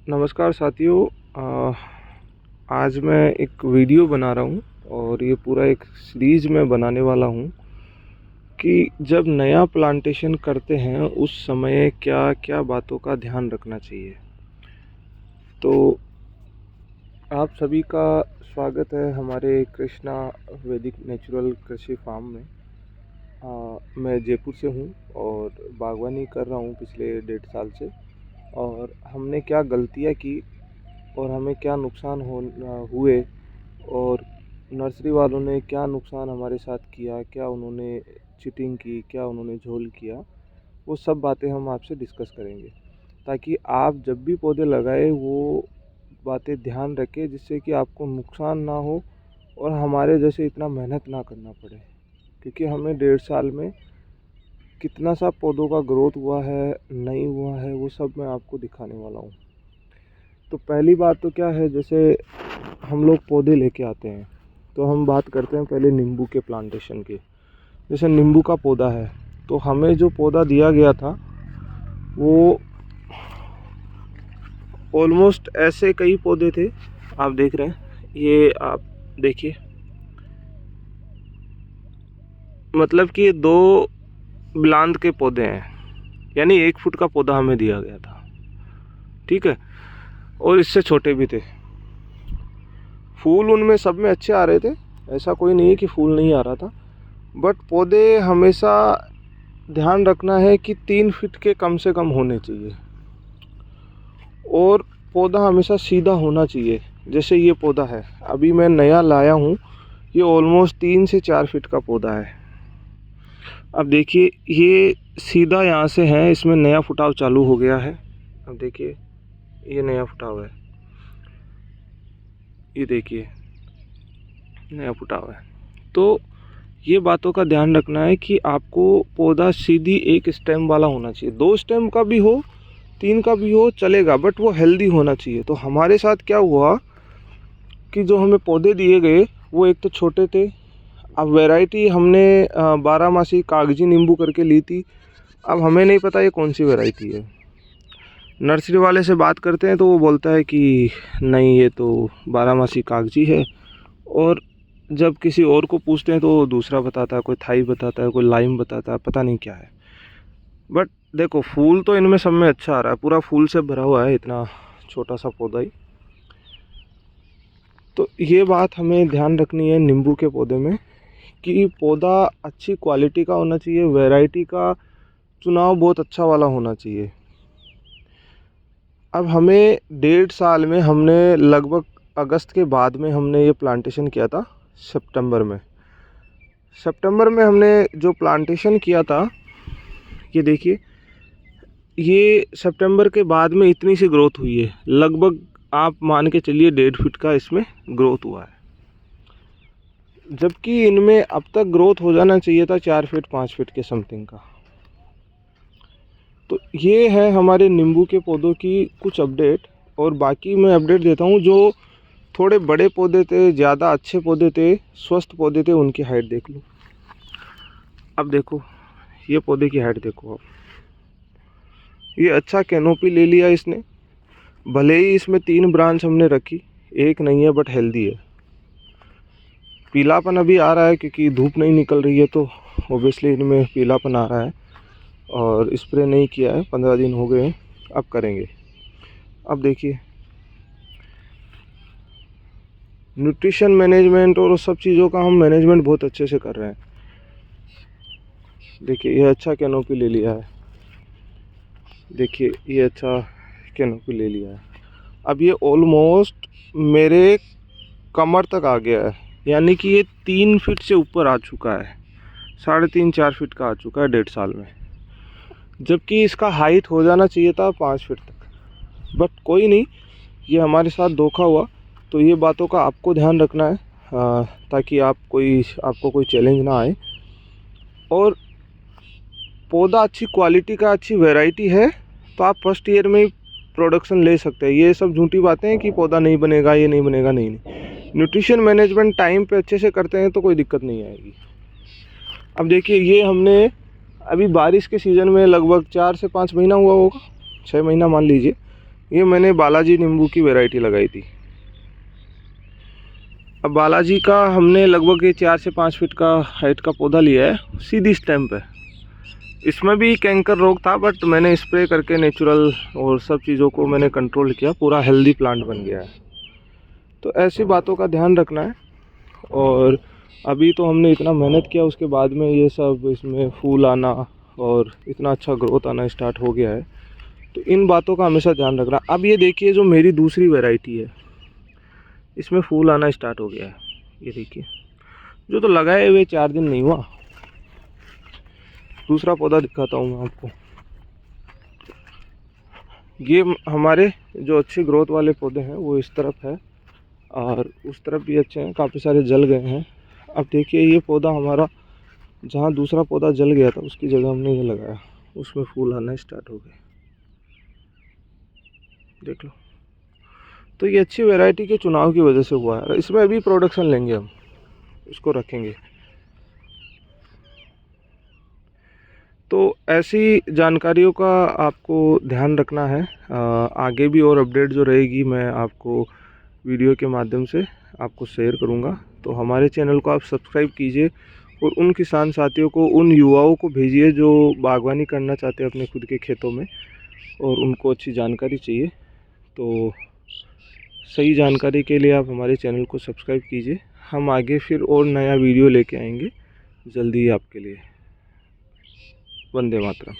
नमस्कार साथियों। आज मैं एक वीडियो बना रहा हूँ और ये पूरा एक सीरीज़ में बनाने वाला हूँ कि जब नया प्लांटेशन करते हैं उस समय क्या क्या बातों का ध्यान रखना चाहिए। तो आप सभी का स्वागत है हमारे कृष्णा वैदिक नेचुरल कृषि फार्म में। मैं जयपुर से हूँ और बागवानी कर रहा हूँ पिछले 1.5 साल से। और हमने क्या गलतियाँ की और हमें क्या नुकसान हुए और नर्सरी वालों ने क्या नुकसान हमारे साथ किया, क्या उन्होंने चीटिंग की, क्या उन्होंने झोल किया, वो सब बातें हम आपसे डिस्कस करेंगे ताकि आप जब भी पौधे लगाए वो बातें ध्यान रखें, जिससे कि आपको नुकसान ना हो और हमारे जैसे इतना मेहनत ना करना पड़े। क्योंकि हमें 1.5 साल में कितना सा पौधों का ग्रोथ हुआ है, नहीं हुआ है, वो सब मैं आपको दिखाने वाला हूँ। तो पहली बात तो क्या है, जैसे हम लोग पौधे लेके आते हैं तो हम बात करते हैं पहले नींबू के प्लांटेशन की। जैसे नींबू का पौधा है तो हमें जो पौधा दिया गया था वो ऑलमोस्ट ऐसे कई पौधे थे, आप देख रहे हैं, ये आप देखिए, मतलब कि ये 2 बुलंद के पौधे हैं, यानी 1 फुट का पौधा हमें दिया गया था, ठीक है। और इससे छोटे भी थे। फूल उनमें सब में अच्छे आ रहे थे, ऐसा कोई नहीं है कि फूल नहीं आ रहा था, बट पौधे हमेशा ध्यान रखना है कि 3 फीट के कम से कम होने चाहिए और पौधा हमेशा सीधा होना चाहिए। जैसे ये पौधा है, अभी मैं नया लाया हूँ, ये ऑलमोस्ट 3 से 4 फीट का पौधा है। अब देखिए ये सीधा यहाँ से है, इसमें नया फुटाव चालू हो गया है। अब देखिए ये नया फुटाव है, ये देखिए नया फुटाव है। तो ये बातों का ध्यान रखना है कि आपको पौधा सीधी एक स्टेम वाला होना चाहिए। 2 स्टेम का भी हो, 3 का भी हो चलेगा, बट वो हेल्दी होना चाहिए। तो हमारे साथ क्या हुआ कि जो हमें पौधे दिए गए वो एक तो छोटे थे। अब वैरायटी हमने 12 मासी कागजी नींबू करके ली थी। अब हमें नहीं पता ये कौन सी वैरायटी है। नर्सरी वाले से बात करते हैं तो वो बोलता है कि नहीं ये तो 12 मासी कागजी है, और जब किसी और को पूछते हैं तो वो दूसरा बताता है, कोई थाई बताता है, कोई लाइम बताता है, पता नहीं क्या है। बट देखो फूल तो इनमें सब में अच्छा आ रहा है, पूरा फूल से भरा हुआ है इतना छोटा सा पौधा ही। तो ये बात हमें ध्यान रखनी है नींबू के पौधे में कि पौधा अच्छी क्वालिटी का होना चाहिए, वैरायटी का चुनाव बहुत अच्छा वाला होना चाहिए। अब हमें 1.5 साल में हमने लगभग अगस्त के बाद में हमने ये प्लांटेशन किया था। सितंबर में हमने जो प्लांटेशन किया था, ये देखिए, ये सितंबर के बाद में इतनी सी ग्रोथ हुई है। लगभग आप मान के चलिए 1.5 फीट का इसमें ग्रोथ हुआ है, जबकि इनमें अब तक ग्रोथ हो जाना चाहिए था 4 फीट 5 फीट के समथिंग का। तो ये है हमारे नींबू के पौधों की कुछ अपडेट। और बाकी मैं अपडेट देता हूँ, जो थोड़े बड़े पौधे थे, ज़्यादा अच्छे पौधे थे, स्वस्थ पौधे थे, उनकी हाइट देख लो। अब देखो ये पौधे की हाइट देखो। अब ये अच्छा कैनोपी ले लिया इसने, भले ही इसमें 3 ब्रांच हमने रखी, एक नहीं है बट हेल्दी है। पीलापन अभी आ रहा है क्योंकि धूप नहीं निकल रही है, तो ओबियसली इनमें पीलापन आ रहा है। और स्प्रे नहीं किया है, 15 दिन हो गए हैं, अब करेंगे। अब देखिए न्यूट्रिशन मैनेजमेंट और उस सब चीज़ों का हम मैनेजमेंट बहुत अच्छे से कर रहे हैं। देखिए ये अच्छा कैनोपी ले लिया है, देखिए ये अच्छा कैनोपी ले लिया है। अब ये ऑलमोस्ट मेरे कमर तक आ गया है, यानी कि ये 3 फीट से ऊपर आ चुका है, 3.5-4 फीट का आ चुका है 1.5 साल में। जबकि इसका हाइट हो जाना चाहिए था 5 फीट तक, बट कोई नहीं, ये हमारे साथ धोखा हुआ। तो ये बातों का आपको ध्यान रखना है ताकि आपको कोई चैलेंज ना आए। और पौधा अच्छी क्वालिटी का, अच्छी वैरायटी है तो आप फर्स्ट ईयर में ही प्रोडक्शन ले सकते हैं। ये सब झूठी बातें हैं कि पौधा नहीं बनेगा, ये नहीं बनेगा, नहीं। न्यूट्रिशन मैनेजमेंट टाइम पे अच्छे से करते हैं तो कोई दिक्कत नहीं आएगी। अब देखिए ये हमने अभी बारिश के सीज़न में लगभग 4 से 5 महीना हुआ होगा, 6 महीना मान लीजिए, ये मैंने बालाजी नींबू की वैरायटी लगाई थी। अब बालाजी का हमने लगभग 4 से 5 फीट का हाइट का पौधा लिया है, सीधी स्टेम पे। इसमें भी कैंकर रोग था, बट मैंने स्प्रे करके नेचुरल और सब चीज़ों को मैंने कंट्रोल किया, पूरा हेल्दी प्लांट बन गया है। तो ऐसी बातों का ध्यान रखना है। और अभी तो हमने इतना मेहनत किया, उसके बाद में ये सब इसमें फूल आना और इतना अच्छा ग्रोथ आना स्टार्ट हो गया है, तो इन बातों का हमेशा ध्यान रखना। अब ये देखिए, जो मेरी दूसरी वैरायटी है, इसमें फूल आना स्टार्ट हो गया है। ये देखिए, जो तो लगाए हुए 4 दिन नहीं हुआ। दूसरा पौधा दिखाता हूँ मैं आपको। ये हमारे जो अच्छे ग्रोथ वाले पौधे हैं वो इस तरफ है, और उस तरफ भी अच्छे हैं, काफ़ी सारे जल गए हैं। अब देखिए, ये पौधा हमारा, जहाँ दूसरा पौधा जल गया था उसकी जगह हमने ये लगाया, उसमें फूल आना स्टार्ट हो गए, देख लो। तो ये अच्छी वैरायटी के चुनाव की वजह से हुआ है। इसमें अभी प्रोडक्शन लेंगे हम, इसको रखेंगे। तो ऐसी जानकारियों का आपको ध्यान रखना है। आगे भी और अपडेट जो रहेगी मैं आपको वीडियो के माध्यम से आपको शेयर करूंगा। तो हमारे चैनल को आप सब्सक्राइब कीजिए और उन किसान साथियों को, उन युवाओं को भेजिए जो बागवानी करना चाहते हैं अपने खुद के खेतों में और उनको अच्छी जानकारी चाहिए। तो सही जानकारी के लिए आप हमारे चैनल को सब्सक्राइब कीजिए। हम आगे फिर और नया वीडियो लेके आएंगे जल्दी ही आपके लिए। वंदे मातरम।